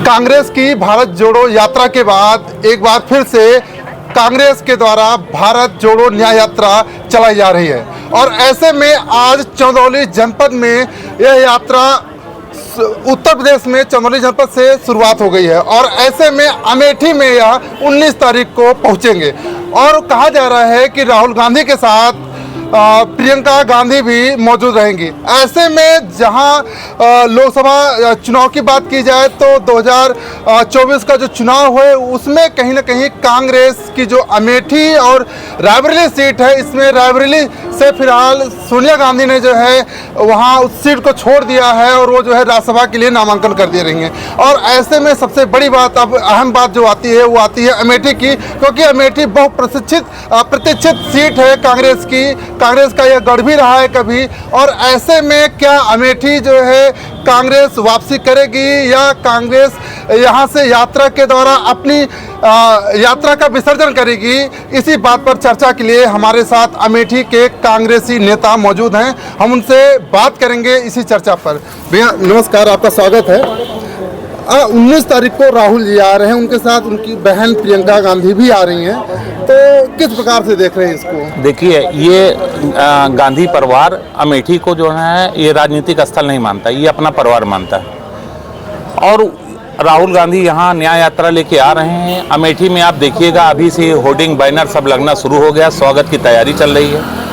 कांग्रेस की भारत जोड़ो यात्रा के बाद एक बार फिर से कांग्रेस के द्वारा भारत जोड़ो न्याय यात्रा चलाई जा रही है और ऐसे में आज चंदौली जनपद में यह यात्रा उत्तर प्रदेश में चंदौली जनपद से शुरुआत हो गई है और ऐसे में अमेठी में यह 19 तारीख को पहुंचेंगे और कहा जा रहा है कि राहुल गांधी के साथ प्रियंका गांधी भी मौजूद रहेंगी। ऐसे में जहां लोकसभा चुनाव की बात की जाए तो 2024 का जो चुनाव है उसमें कहीं ना कहीं कांग्रेस की जो अमेठी और रायबरेली सीट है, इसमें रायबरेली से फिलहाल सोनिया गांधी ने जो है वहां उस सीट को छोड़ दिया है और वो जो है राज्यसभा के लिए नामांकन कर दे रही हैं। और ऐसे में सबसे बड़ी बात, अब अहम बात जो आती है वो आती है अमेठी की, क्योंकि अमेठी बहु प्रतीक्षित सीट है कांग्रेस की। कांग्रेस का यह गढ़ भी रहा है कभी, और ऐसे में क्या अमेठी जो है कांग्रेस वापसी करेगी या कांग्रेस यहां से यात्रा के द्वारा अपनी यात्रा का विसर्जन करेगी, इसी बात पर चर्चा के लिए हमारे साथ अमेठी के कांग्रेसी नेता मौजूद हैं। हम उनसे बात करेंगे इसी चर्चा पर। भैया नमस्कार, आपका स्वागत है। 19 तारीख को राहुल जी आ रहे हैं, उनके साथ उनकी बहन प्रियंका गांधी भी आ रही हैं, तो किस प्रकार से देख रहे हैं इसको? देखिए, ये गांधी परिवार अमेठी को जो है ये राजनीतिक स्थल नहीं मानता, ये अपना परिवार मानता है। और राहुल गांधी यहाँ न्याय यात्रा लेके आ रहे हैं। अमेठी में आप देखिएगा अभी से होर्डिंग बैनर सब लगना शुरू हो गया, स्वागत की तैयारी चल रही है।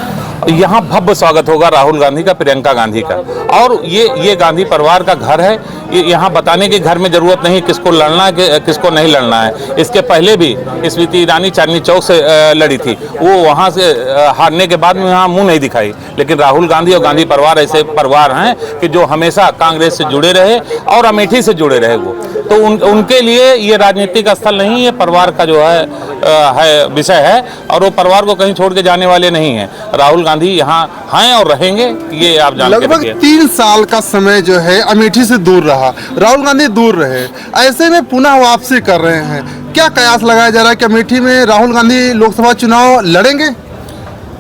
यहाँ भव्य स्वागत होगा राहुल गांधी का, प्रियंका गांधी का। और ये गांधी परिवार का घर है, यहाँ बताने की घर में जरूरत नहीं किसको लड़ना है किसको नहीं लड़ना है। इसके पहले भी स्मृति ईरानी चांदनी चौक से लड़ी थी, वो वहाँ से हारने के बाद में यहाँ मुंह नहीं दिखाई। लेकिन राहुल गांधी और गांधी परिवार ऐसे परिवार हैं कि जो हमेशा कांग्रेस से जुड़े रहे और अमेठी से जुड़े रहे। वो तो उनके लिए ये राजनीतिक स्थल नहीं, ये परिवार का जो है विषय है, और वो परिवार को कहीं छोड़ के जाने वाले नहीं हैं। राहुल गांधी यहाँ हैं और रहेंगे, ये आप जानते हैं। लगभग 3 साल का समय जो है अमेठी से दूर रहा, राहुल गांधी दूर रहे, ऐसे में पुनः वापसी कर रहे हैं। क्या कयास लगाया जा रहा है कि अमेठी में राहुल गांधी लोकसभा चुनाव लड़ेंगे?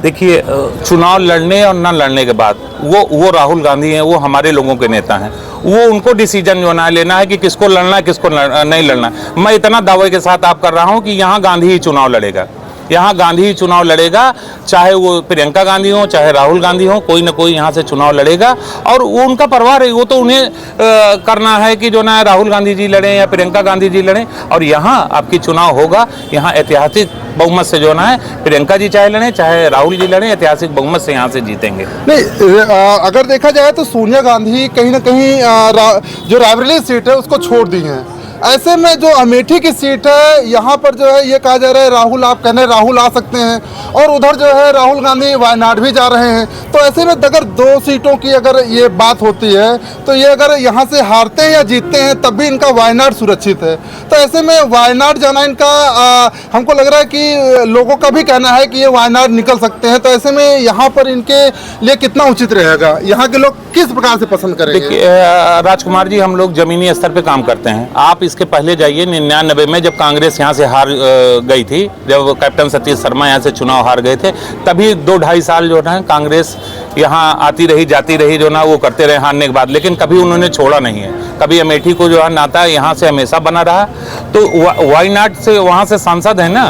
देखिए, चुनाव लड़ने और न लड़ने के बाद वो राहुल गांधी हैं, वो हमारे लोगों के नेता हैं। वो उनको डिसीजन जो ना लेना है कि किसको लड़ना है किसको नहीं लड़ना है। मैं इतना दावे के साथ आप कर रहा हूँ कि यहाँ गांधी ही चुनाव लड़ेगा, यहाँ गांधी ही चुनाव लड़ेगा। चाहे वो प्रियंका गांधी हो चाहे राहुल गांधी हो, कोई ना कोई यहाँ से चुनाव लड़ेगा। और वो उनका परिवार है, वो तो उन्हें करना है कि जो ना राहुल गांधी जी लड़ें या प्रियंका गांधी जी लड़ें। और यहाँ आपकी चुनाव होगा, यहाँ ऐतिहासिक बहुमत से जो ना है प्रियंका जी चाहे लड़ें चाहे राहुल जी लड़ें, ऐतिहासिक बहुमत से यहाँ से जीतेंगे। नहीं, अगर देखा जाए तो सोनिया गांधी कहीं ना कहीं जो रायबरेली सीट है उसको छोड़ दी है। ऐसे में जो अमेठी की सीट है यहाँ पर जो है ये कहा जा रहा है राहुल, आप कहने राहुल आ सकते हैं, और उधर जो है राहुल गांधी वायनाड भी जा रहे हैं। तो ऐसे में अगर 2 सीटों की अगर ये बात होती है तो ये अगर यहाँ से हारते हैं या जीतते हैं तब भी इनका वायनाड सुरक्षित है। तो ऐसे में वायनाड जाना इनका हमको लग रहा है कि लोगों का भी कहना है कि ये वायनाड निकल सकते हैं। तो ऐसे में यहाँ पर इनके लिए कितना उचित रहेगा, यहाँ के लोग किस प्रकार से पसंद करेंगे? देखिए राजकुमार जी, हम लोग जमीनी स्तर पे काम करते हैं। आप इसके पहले जाइए 99 में जब कांग्रेस यहाँ से हार गई थी, जब कैप्टन सतीश शर्मा यहाँ से चुनाव हार गए थे, तभी 2-2.5 साल जो है कांग्रेस यहाँ आती रही जाती रही, जो ना वो करते रहे हारने के बाद, लेकिन कभी उन्होंने छोड़ा नहीं है। कभी अमेठी को जो है नाता यहाँ से हमेशा बना रहा। तो वायनाड से वहाँ से सांसद है ना,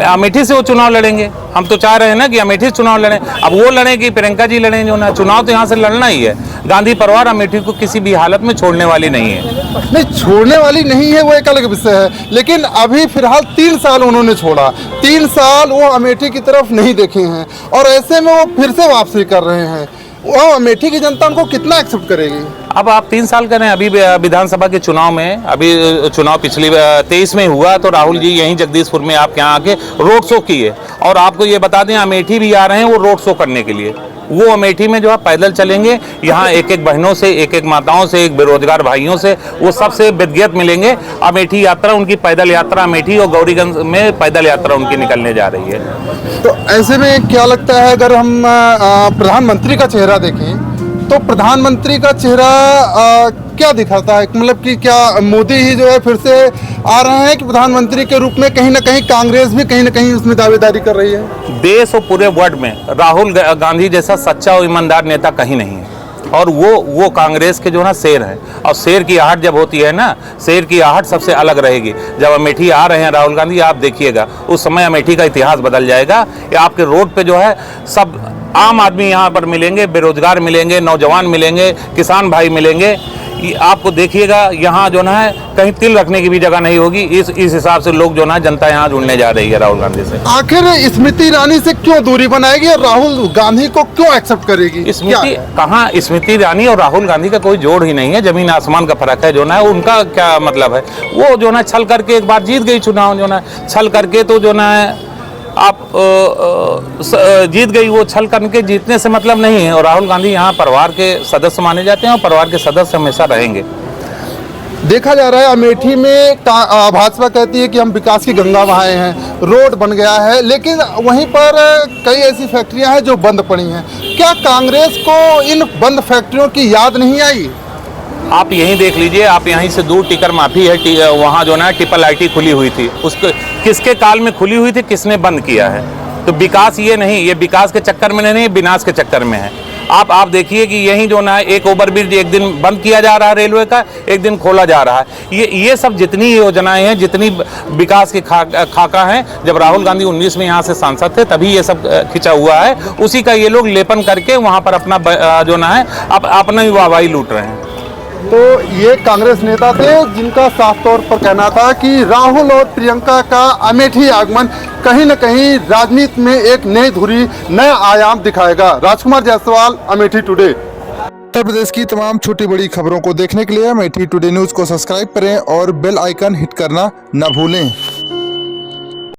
अमेठी से वो चुनाव लड़ेंगे। हम तो चाह रहे हैं ना कि अमेठी चुनाव लड़ें। अब वो लड़ें कि प्रियंका जी लड़ें, जो ना चुनाव तो यहाँ से लड़ना ही है। गांधी परिवार अमेठी को किसी भी हालत में छोड़ने वाली नहीं है। नहीं, छोड़ने वाली नहीं है वो एक अलग विषय है, लेकिन अभी फिलहाल 3 साल उन्होंने छोड़ा, 3 साल वो अमेठी की तरफ नहीं देखे हैं और ऐसे में वो फिर से वापसी कर रहे हैं। वो अमेठी की जनता उनको कितना एक्सेप्ट करेगी? अब आप 3 साल करें, अभी विधानसभा के चुनाव में, अभी चुनाव पिछली 23 में हुआ तो राहुल जी यहीं जगदीशपुर में आपके यहाँ आके रोड शो किए। और आपको ये बता दें अमेठी भी आ रहे हैं वो रोड शो करने के लिए। वो अमेठी में जो है पैदल चलेंगे, यहाँ एक बहनों से एक माताओं से एक बेरोजगार भाइयों से वो सबसे विज्ञत मिलेंगे। अमेठी यात्रा उनकी पैदल यात्रा, अमेठी और गौरीगंज में पैदल यात्रा उनकी निकलने जा रही है। तो ऐसे में क्या लगता है, अगर हम प्रधानमंत्री का चेहरा देखें तो प्रधानमंत्री का चेहरा क्या दिखाता है? मतलब कि क्या मोदी ही जो है फिर से आ रहे हैं कि प्रधानमंत्री के रूप में? कहीं ना कहीं कांग्रेस भी कहीं ना कहीं उसमें दावेदारी कर रही है। देश और पूरे वर्ल्ड में राहुल गांधी जैसा सच्चा और ईमानदार नेता कहीं नहीं है। और वो कांग्रेस के जो है ना शेर हैं, और शेर की आहट जब होती है ना, शेर की आहट सबसे अलग रहेगी। जब अमेठी आ रहे हैं राहुल गांधी, आप देखिएगा उस समय अमेठी का इतिहास बदल जाएगा। ये आपके रोड पे जो है सब आम आदमी यहाँ पर मिलेंगे, बेरोजगार मिलेंगे, नौजवान मिलेंगे, किसान भाई मिलेंगे। आपको देखिएगा यहाँ जो ना है कहीं तिल रखने की भी जगह नहीं होगी। इस हिसाब से लोग जो ना जनता यहाँ जुड़ने जा रही है राहुल गांधी से। आखिर स्मृति ईरानी से क्यों दूरी बनाएगी और राहुल गांधी को क्यों एक्सेप्ट करेगी? स्मृति कहाँ, स्मृति ईरानी और राहुल गांधी का कोई जोड़ ही नहीं है, जमीन आसमान का फर्क है। जो ना उनका क्या मतलब है, वो जो ना छल करके एक बार जीत गई चुनाव, जो ना छल करके तो जो ना आप जीत गई, वो छल करके जीतने से मतलब नहीं है। और राहुल गांधी यहाँ परिवार के सदस्य माने जाते हैं और परिवार के सदस्य हमेशा रहेंगे। देखा जा रहा है अमेठी में भाजपा कहती है कि हम विकास की गंगा बहाए हैं, रोड बन गया है, लेकिन वहीं पर कई ऐसी फैक्ट्रियां हैं जो बंद पड़ी हैं। क्या कांग्रेस को इन बंद फैक्ट्रियों की याद नहीं आई? आप यहीं देख लीजिए, आप यहीं से दूर टिकर माफी है, वहाँ जो ना ट्रिपल आईटी खुली हुई थी, उसके किसके काल में खुली हुई थी, किसने बंद किया है? तो विकास ये नहीं, ये विकास के चक्कर में नहीं, विनाश के चक्कर में है। आप देखिए कि यहीं जो ना एक ओवरब्रिज एक दिन बंद किया जा रहा है रेलवे का, एक दिन खोला जा रहा है। ये सब जितनी योजनाएं हैं, जितनी विकास की खाका हैं, जब राहुल गांधी 19 में यहाँ से सांसद थे तभी ये सब खिंचा हुआ है। उसी का ये लोग लेपन करके वहाँ पर अपना जो ना है अपना ही वाहवाही लूट रहे हैं। तो ये कांग्रेस नेता थे जिनका साफ तौर पर कहना था कि राहुल और प्रियंका का अमेठी आगमन कहीं न कहीं राजनीति में एक नई धुरी, नया आयाम दिखाएगा। राजकुमार जायसवाल, अमेठी टुडे। उत्तर प्रदेश की तमाम छोटी बड़ी खबरों को देखने के लिए अमेठी टुडे न्यूज़ को सब्सक्राइब करें और बेल आइकन हिट करना न भूलें।